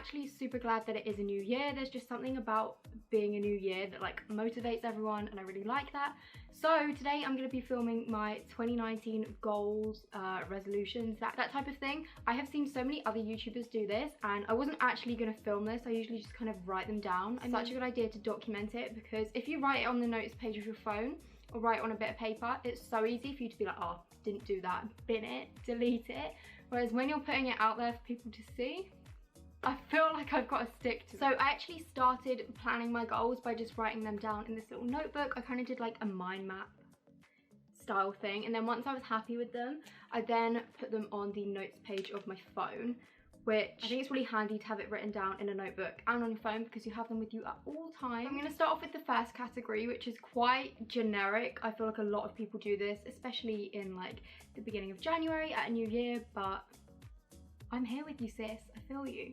actually super glad that it is a new year. There's just something about being a new year that like motivates everyone, and I really like that. So today I'm going to be filming my 2019 goals, resolutions, that type of thing. I have seen so many other YouTubers do this, and I wasn't actually going to film this. I usually just kind of write them down. It's such a good idea to document it, because if you write it on the notes page of your phone or write it on a bit of paper, it's so easy for you to be like, oh, didn't do that, bin it, delete it. Whereas when you're putting it out there for people to see, I feel like I've got to stick to it. So I actually started planning my goals by just writing them down in this little notebook. I kind of did like a mind map style thing, and then once I was happy with them, I then put them on the notes page of my phone, which I think it's really handy to have it written down in a notebook and on your phone, because you have them with you at all times. I'm going to start off with the first category, which is quite generic. I feel like a lot of people do this, especially in like the beginning of January at a new year, but I'm here with you, sis. I feel you.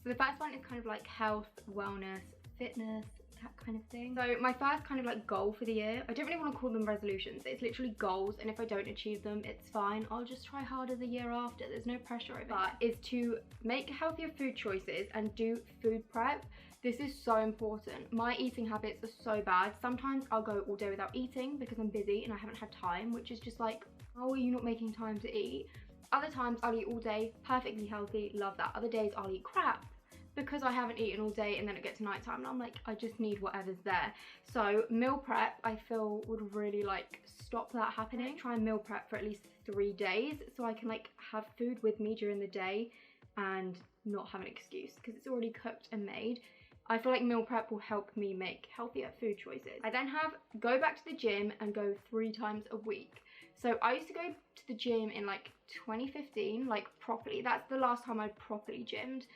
So the first one is kind of like health, wellness, fitness, that kind of thing. So my first kind of like goal for the year, I don't really want to call them resolutions. It's literally goals, and if I don't achieve them, it's fine. I'll just try harder the year after. There's no pressure over it. But is to make healthier food choices and do food prep. This is so important. My eating habits are so bad. Sometimes I'll go all day without eating because I'm busy and I haven't had time, which is just like, how are you not making time to eat? Other times I'll eat all day, perfectly healthy, love that. Other days I'll eat crap because I haven't eaten all day, and then it gets to night time and I'm like, I just need whatever's there. So meal prep, I feel, would really like stop that happening. Try and meal prep for at least 3 days so I can like have food with me during the day and not have an excuse because it's already cooked and made. I feel like meal prep will help me make healthier food choices. I then have go back to the gym and go 3 times a week. So I used to go to the gym in like 2015, like properly. That's the last time I properly gymmed.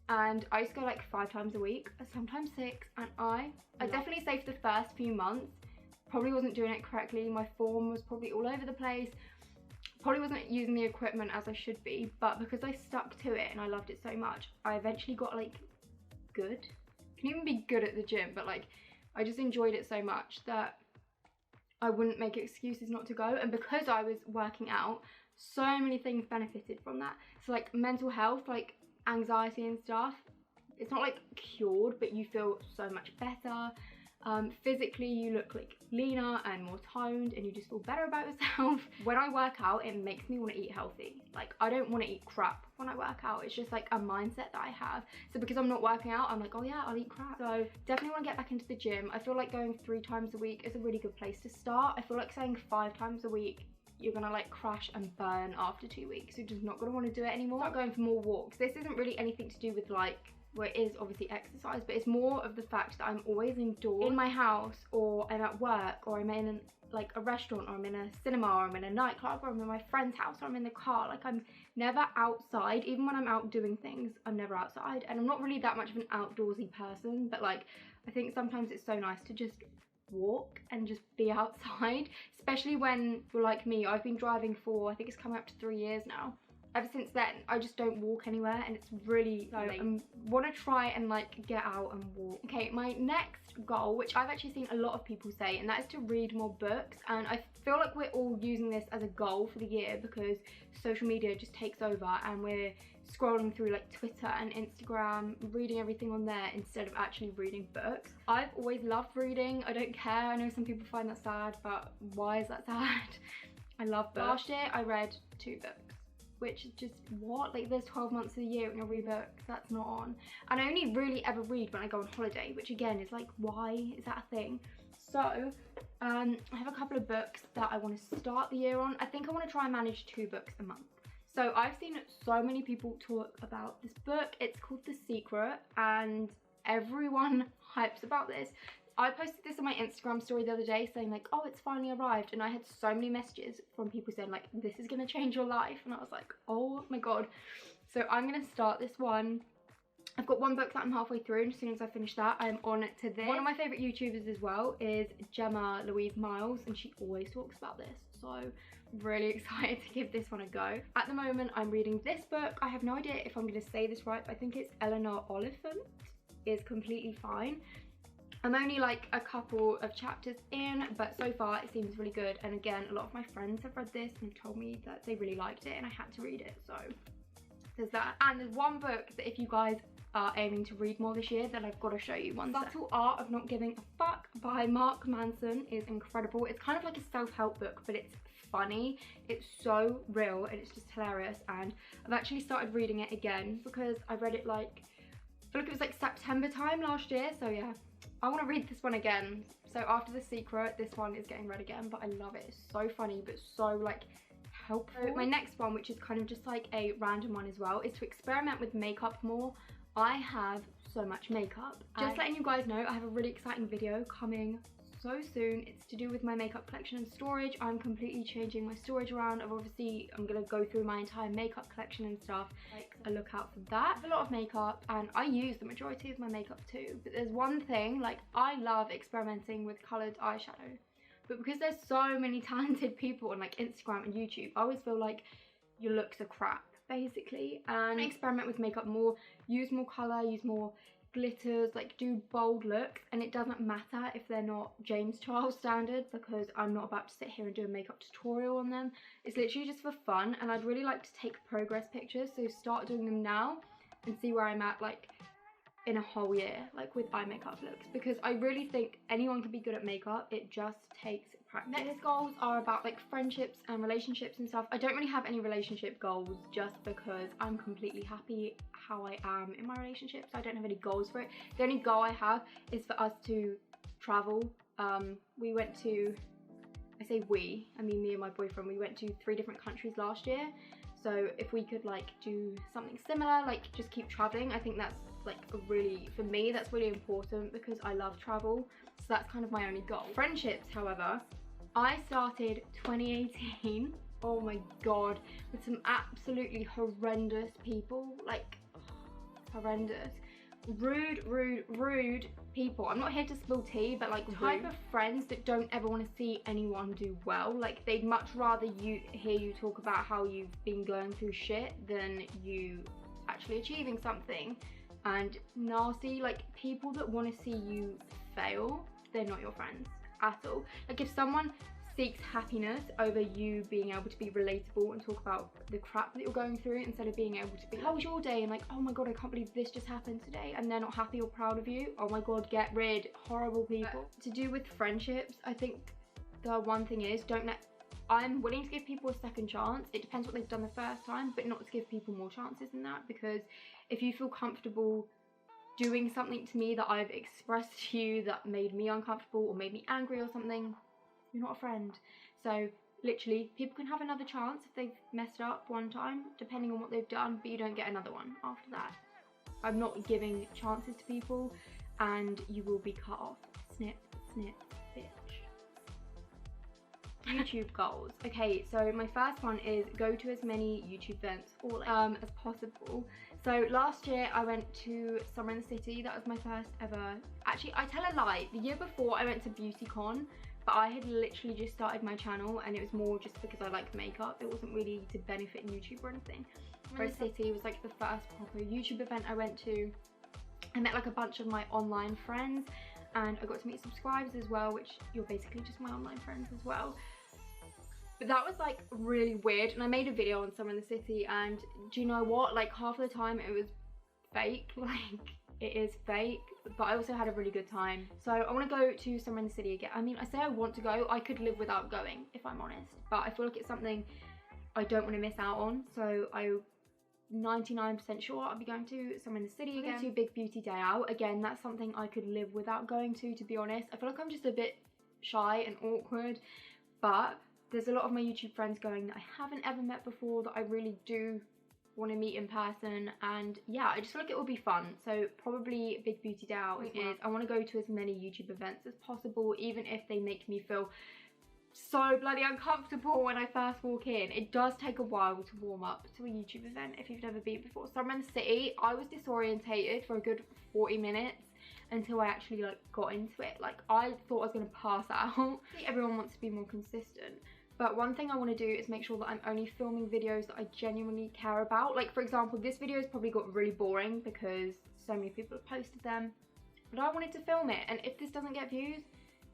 And I used to go like 5 times a week, sometimes 6. And I definitely say for the first few months, probably wasn't doing it correctly. My form was probably all over the place. Probably wasn't using the equipment as I should be, but because I stuck to it and I loved it so much, I eventually got like good. Can even be good at the gym, but like I just enjoyed it so much that I wouldn't make excuses not to go. And because I was working out, so many things benefited from that. So like mental health, like anxiety and stuff, it's not like cured, but you feel so much better. Physically you look like leaner and more toned, and you just feel better about yourself. When I work out, it makes me want to eat healthy. Like I don't want to eat crap when I work out. It's just like a mindset that I have. So because I'm not working out, I'm like, oh yeah, I'll eat crap. So definitely want to get back into the gym. I feel like going 3 times a week is a really good place to start. I feel like saying 5 times a week, you're gonna like crash and burn after 2 weeks. You're just not gonna want to do it anymore. Start going for more walks. This isn't really anything to do with like, well, it is obviously exercise, but it's more of the fact that I'm always indoors in my house, or I'm at work, or I'm in like a restaurant, or I'm in a cinema, or I'm in a nightclub, or I'm in my friend's house, or I'm in the car. Like I'm never outside. Even when I'm out doing things, I'm never outside. And I'm not really that much of an outdoorsy person, but like I think sometimes it's so nice to just walk and just be outside, especially when you're like me. I've been driving for, I think it's coming up to 3 years now. Ever since then, I just don't walk anywhere, and it's really late. I want to try and like get out and walk. Okay, my next goal, which I've actually seen a lot of people say, and that is to read more books. And I feel like we're all using this as a goal for the year because social media just takes over, and we're scrolling through like Twitter and Instagram, reading everything on there instead of actually reading books. I've always loved reading. I don't care. I know some people find that sad, but why is that sad? I love books. Last year I read 2 books, which is just, what? Like there's 12 months of the year and you'll read a book. That's not on. And I only really ever read when I go on holiday, which again is like, why is that a thing? So I have a couple of books that I want to start the year on. I think I want to try and manage 2 books a month. So I've seen so many people talk about this book. It's called The Secret, and everyone hypes about this. I posted this on my Instagram story the other day saying like, oh, it's finally arrived, and I had so many messages from people saying like, this is gonna change your life, and I was like, oh my god. So I'm gonna start this one. I've got 1 book that I'm halfway through, and as soon as I finish that, I'm on to this. One of my favourite YouTubers as well is Gemma Louise Miles, and she always talks about this, so really excited to give this one a go. At the moment, I'm reading this book. I have no idea if I'm going to say this right, but I think it's Eleanor Oliphant is completely fine. I'm only like a couple of chapters in, but so far it seems really good. And again, a lot of my friends have read this and told me that they really liked it, and I had to read it, so There's that. And there's one book that if you guys are aiming to read more this year, then I've got to show you. One Subtle Art of Not Giving a Fuck by Mark Manson is incredible. It's kind of like a self-help book, but it's funny. It's so real and it's just hilarious. And I've actually started reading it again because I read it like, I feel like it was like September time last year. So yeah, I want to read this one again. So after The Secret, this one is getting read again, but I love it. It's so funny, but so like helpful. So my next one, which is kind of just like a random one as well, is to experiment with makeup more. I have so much makeup. Just letting you guys know, I have a really exciting video coming so soon. It's to do with my makeup collection and storage. I'm completely changing my storage around. I'm gonna go through my entire makeup collection and stuff. Like, a look out for that. I have a lot of makeup and I use the majority of my makeup too. But there's one thing, like, I love experimenting with coloured eyeshadow. But because there's so many talented people on like Instagram and YouTube, I always feel like your looks are crap, basically. And I experiment with makeup more, use more colour, use more glitters, like do bold looks, and it doesn't matter if they're not James Charles standard because I'm not about to sit here and do a makeup tutorial on them. It's literally just for fun, and I'd really like to take progress pictures, so start doing them now and see where I'm at like in a whole year, like with eye makeup looks, because I really think anyone can be good at makeup. It just takes practice. Next goals are about like friendships and relationships and stuff. I don't really have any relationship goals just because I'm completely happy how I am in my relationships. I don't have any goals for it. The only goal I have is for us to travel. We went to, I say we, I mean me and my boyfriend, we went to 3 different countries last year. So if we could like do something similar, like just keep traveling, I think that's like really, for me, that's really important because I love travel. So that's kind of my only goal. Friendships, however, I started 2018, oh my god, with some absolutely horrendous people, like horrendous. Rude people. I'm not here to spill tea, but like type of friends that don't ever want to see anyone do well. Like they'd much rather hear you talk about how you've been going through shit than you actually achieving something. And nasty, like people that want to see you fail, they're not your friends at all. Like if someone seeks happiness over you being able to be relatable and talk about the crap that you're going through instead of being able to be, how was your day? And like, oh my god, I can't believe this just happened today, and they're not happy or proud of you. Oh my god, get rid. Horrible people. To do with friendships, I think the one thing is, I'm willing to give people a second chance. It depends what they've done the first time, but not to give people more chances than that, because if you feel comfortable doing something to me that I've expressed to you that made me uncomfortable or made me angry or something, you're not a friend. So literally, people can have another chance if they've messed up one time, depending on what they've done, but you don't get another one after that. I'm not giving chances to people, and you will be cut off. Snip, snip, bitch. YouTube goals. Okay, so my first one is go to as many YouTube events as possible. So last year I went to Summer in the City. That was my first ever. Actually, I tell a lie. The year before I went to BeautyCon, but I had literally just started my channel and it was more just because I liked makeup. It wasn't really to benefit YouTube or anything. Summer in the City was like the first proper YouTube event I went to. I met like a bunch of my online friends, and I got to meet subscribers as well, which you're basically just my online friends as well. But that was like really weird, and I made a video on Summer in the City, and do you know what, like half of the time it was fake. Like it is fake, but I also had a really good time. So I want to go to Summer in the City again. I mean, I say I want to go, I could live without going if I'm honest, but I feel like it's something I don't want to miss out on. So I'm 99% sure I'll be going to Summer in the City again. To Big Beauty Day Out again, that's something I could live without going to be honest. I feel like I'm just a bit shy and awkward, but there's a lot of my YouTube friends going that I haven't ever met before that I really do want to meet in person, and yeah, I just feel like it will be fun. So probably Big Beauty Day Out is, I want to go to as many YouTube events as possible, even if they make me feel so bloody uncomfortable when I first walk in. It does take a while to warm up to a YouTube event if you've never been before. Summer in the City, I was disorientated for a good 40 minutes until I actually like got into it. Like I thought I was going to pass out. Everyone wants to be more consistent. But one thing I want to do is make sure that I'm only filming videos that I genuinely care about. Like for example, this video has probably got really boring because so many people have posted them, but I wanted to film it, and if this doesn't get views,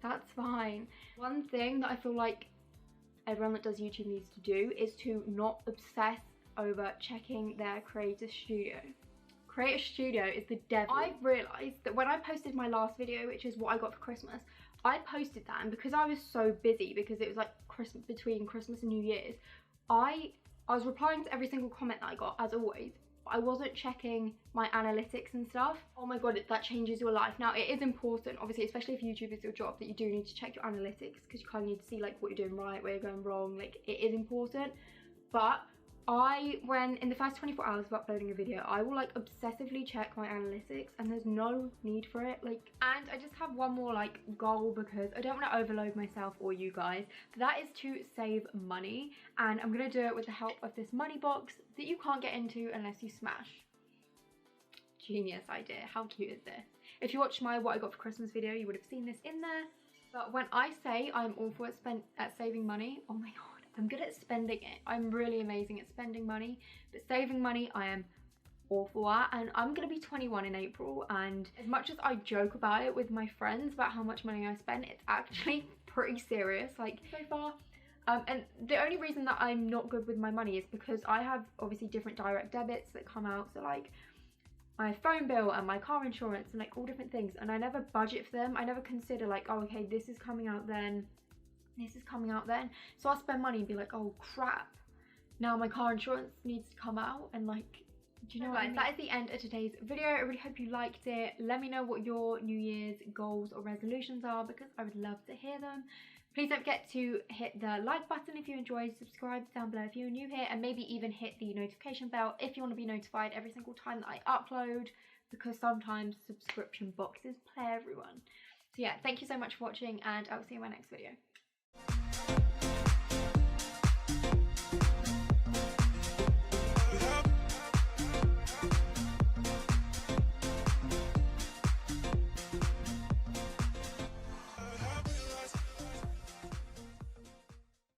that's fine. One thing that I feel like everyone that does YouTube needs to do is to not obsess over checking their creator studio. Creator studio is the devil. I realised that when I posted my last video, which is what I got for Christmas, I posted that, and because I was so busy, because it was like Christmas, between Christmas and New Year's, I was replying to every single comment that I got, as always, but I wasn't checking my analytics and stuff. Oh my god, that changes your life. Now, it is important, obviously, especially if YouTube is your job, that you do need to check your analytics, because you kind of need to see like what you're doing right, where you're going wrong. Like, it is important. But when in the first 24 hours of uploading a video, I will like obsessively check my analytics, and there's no need for it. Like, and I just have one more like goal, because I don't want to overload myself or you guys. That is to save money, and I'm gonna do it with the help of this money box that you can't get into unless you smash. Genius idea. How cute is this? If you watched my what I got for Christmas video, you would have seen this in there. But when I say I'm awful at saving money, oh my god, I'm good at spending it. I'm really amazing at spending money, but saving money I am awful at. And I'm gonna be 21 in April, and as much as I joke about it with my friends about how much money I spend, it's actually pretty serious, like, so far. And the only reason that I'm not good with my money is because I have obviously different direct debits that come out, so like my phone bill and my car insurance and like all different things, and I never budget for them. I never consider like, oh okay, this is coming out then, this is coming out then. So I'll spend money and be like, oh crap, now my car insurance needs to come out, and like, do you know what I mean? That is the end of today's video. I really hope you liked it. Let me know what your New Year's goals or resolutions are, because I would love to hear them. Please don't forget to hit the like button if you enjoyed, subscribe down below if you're new here, and maybe even hit the notification bell if you want to be notified every single time that I upload, because sometimes subscription boxes play everyone. So yeah, thank you so much for watching, and I'll see you in my next video.